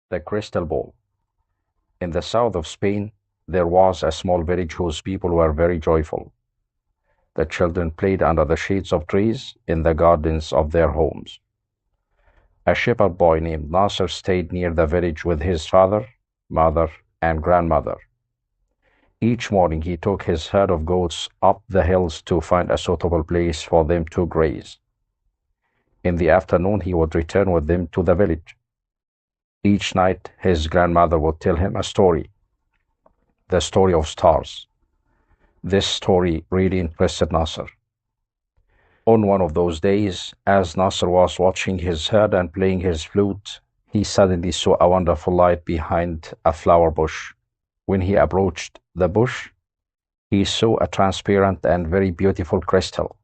The crystal ball. In the south of Spain, there was a small village whose people were very joyful. The children played under the shades of trees in the gardens of their homes. A shepherd boy named Nasir stayed near the village with his father, mother, and grandmother. Each morning he took his herd of goats up the hills to find a suitable place for them to graze. In the afternoon he would return with them to the village. Each night his grandmother would tell him a story, the story of stars. This story really interested Nasir. On one of those days, as Nasir was watching his herd and playing his flute, he suddenly saw a wonderful light behind a flower bush. When he approached the bush, he saw a transparent and very beautiful crystal.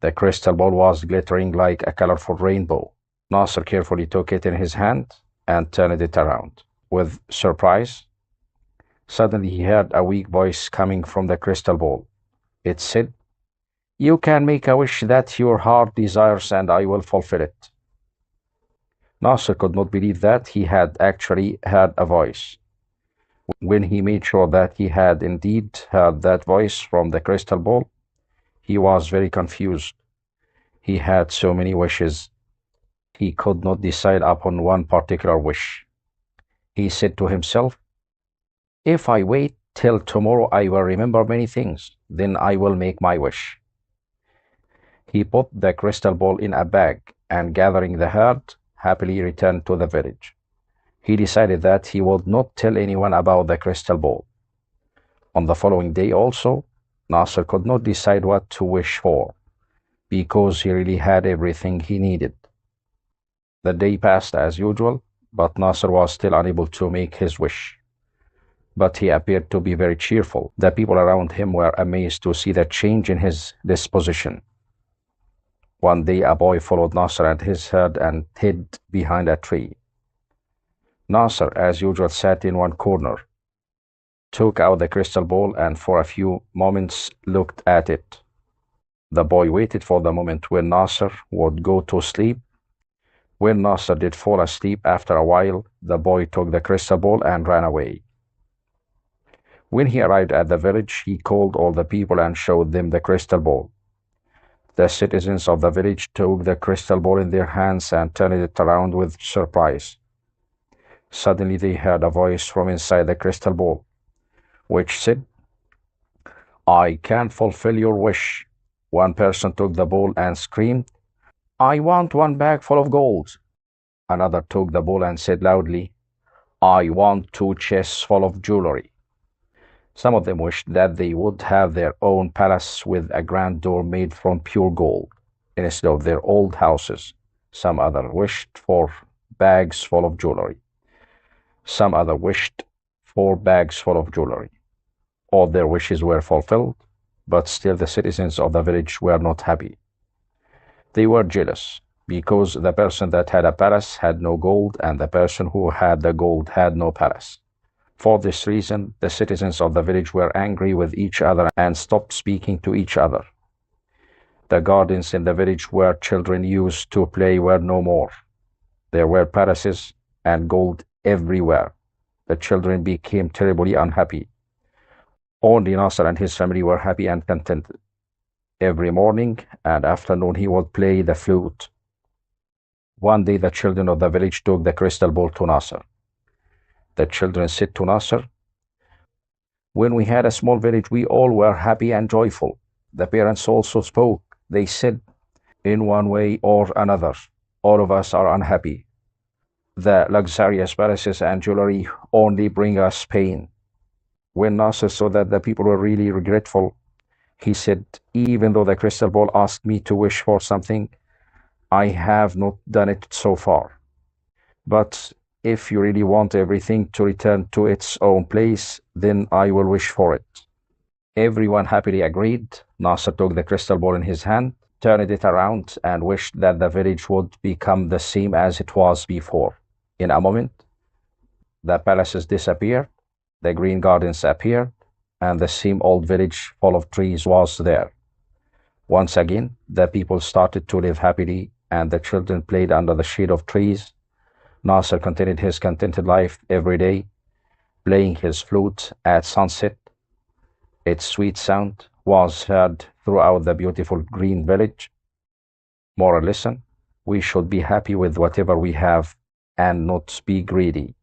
The crystal ball was glittering like a colorful rainbow. Nasir carefully took it in his hand and turned it around. With surprise, suddenly he heard a weak voice coming from the crystal ball. It said, "You can make a wish that your heart desires and I will fulfill it." Nasir could not believe that he had actually heard a voice. When he made sure that he had indeed heard that voice from the crystal ball, he was very confused. He had so many wishes. He could not decide upon one particular wish. He said to himself, "If I wait till tomorrow, I will remember many things. Then I will make my wish." He put the crystal ball in a bag and, gathering the herd, happily returned to the village. He decided that he would not tell anyone about the crystal ball. On the following day also, Nasir could not decide what to wish for, because he really had everything he needed. The day passed as usual, but Nasir was still unable to make his wish. But he appeared to be very cheerful. The people around him were amazed to see the change in his disposition. One day a boy followed Nasir and his herd and hid behind a tree. Nasir, as usual, sat in one corner, took out the crystal ball, and for a few moments looked at it. The boy waited for the moment when Nasir would go to sleep. When Nasir did fall asleep after a while, the boy took the crystal ball and ran away. When he arrived at the village, he called all the people and showed them the crystal ball. The citizens of the village took the crystal ball in their hands and turned it around with surprise. Suddenly they heard a voice from inside the crystal ball, which said, "I can fulfill your wish." One person took the ball and screamed, "I want one bag full of gold." Another took the ball and said loudly, "I want 2 chests full of jewelry." Some of them wished that they would have their own palace with a grand door made from pure gold, instead of their old houses. Some other wished for bags full of jewelry. Some other wished for bags full of jewelry. All their wishes were fulfilled, but still the citizens of the village were not happy. They were jealous, because the person that had a palace had no gold, and the person who had the gold had no palace. For this reason, the citizens of the village were angry with each other and stopped speaking to each other. The gardens in the village where children used to play were no more. There were palaces and gold everywhere. The children became terribly unhappy. Only Nasir and his family were happy and contented. Every morning and afternoon he would play the flute. One day the children of the village took the crystal ball to Nasir. The children said to Nasir, "When we had a small village, we all were happy and joyful." The parents also spoke. They said, "In one way or another, all of us are unhappy. The luxurious palaces and jewelry only bring us pain." When Nasir saw that the people were really regretful, he said, "Even though the crystal ball asked me to wish for something, I have not done it so far. But if you really want everything to return to its own place, then I will wish for it." Everyone happily agreed. Nasir took the crystal ball in his hand, turned it around, and wished that the village would become the same as it was before. In a moment, the palaces disappeared, the green gardens appeared, and the same old village full of trees was there. Once again, the people started to live happily, and the children played under the shade of trees. Nasir continued his contented life every day, playing his flute at sunset. Its sweet sound was heard throughout the beautiful green village. Moral lesson: we should be happy with whatever we have and not be greedy.